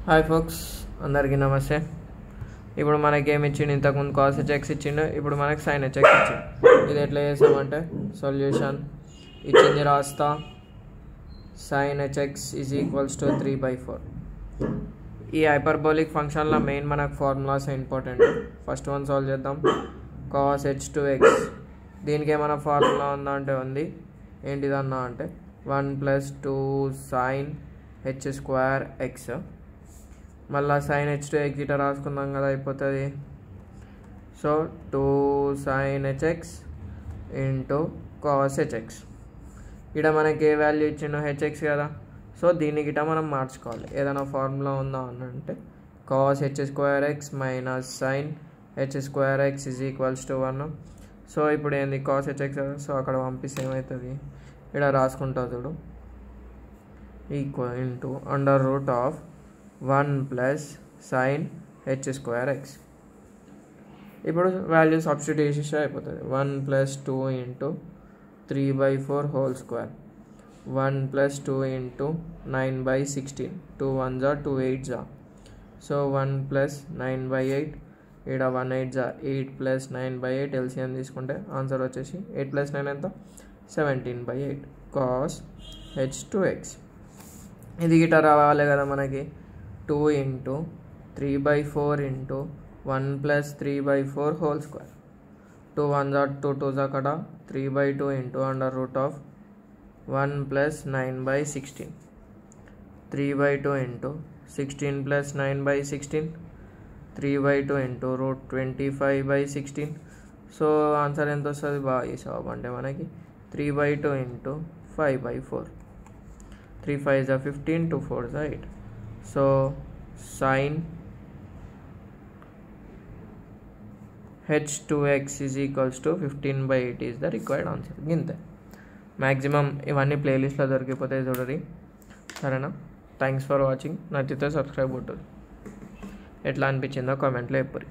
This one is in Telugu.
హాయ్ ఫోక్స్, అందరికీ నమస్తే. ఇప్పుడు మనకి ఏమి ఇచ్చిండు? ఇంతకుముందు కాస్ హెచ్ఎక్స్ ఇచ్చిండు, ఇప్పుడు మనకి సైన్ హెచ్ఎక్స్ ఇచ్చిండు. ఇది ఎట్లా చేసామంటే సొల్యూషన్ ఇచ్చింది రాస్తా. Sign HX is equals to 3/4. ఈ హైపర్బోలిక్ ఫంక్షన్లో మెయిన్ మనకు formulas important. First one solve చేద్దాం. కాస్ h2x, దీనికి ఏమైనా ఫార్ములా ఉందా అంటే ఉంది. ఏంటిదన్నా అంటే 1 + 2 sin h²x. మళ్ళీ సైన్ h2x ఇట్లా రాసుకుందాం కదా, అయిపోతుంది. So 2 sin hx into cos hx. ఇక్కడ మనకి ఏ వాల్యూ ఇచ్చిండో hx కదా, సో దీన్ని గిట్ట మనం మార్చుకోవాలి. ఏదైనా ఫార్ములా ఉందా అని అంటే cos h² minus sine h²x is equals to 1. So ఇప్పుడు ఏంది కాస్ hx కదా, సో అక్కడ పంపిస్తే ఏమవుతుంది, ఇక్కడ రాసుకుంటా చూడు, ఈక్వల్ ఇంటూ √1 + sin h²x. ఇప్పుడు వాల్యూ సబ్స్టిట్యూట్ చేసి అయిపోతుంది. 1 + 2 into 3/4 whole square, 1 + 2 into 9/16, 2 1 = 2 8 = so 1 + 9/8, ఇక్కడ 1 8 = 8 + 9/8 ఎల్సిఎం తీసుకుంటే ఆన్సర్ వచ్చేసి 8 + 9 ఎంత, 17/8 కాస్ h2x. ఇది గిట్ట రావాలి కదా మనకి. 2 ఇంటూ 3/4 ఇంటూ 1 + 3/4 హోల్ స్క్వేర్, 2 1 = 2 2 = అక్కడ 3/2 into √1 + 9/16, 3/2 into 16 + 9/16, 3/2 into √25/16. So answer ఎంత వస్తుంది? బాగా చేసావు అంటే మనకి 3/2 into 5/4, 3 5 = 15, 2 4 = 8. So sin h2x is equals to 15/8 is the required answer. ఇంతే. మ్యాక్సిమం ఇవన్నీ ప్లేలిస్ట్లో దొరికిపోతాయి చూడరి, సరేనా? Thanks for watching. నచ్చితే సబ్స్క్రైబ్ కొట్టరు. ఎట్లా అనిపించిందో కామెంట్లో చెప్పురి.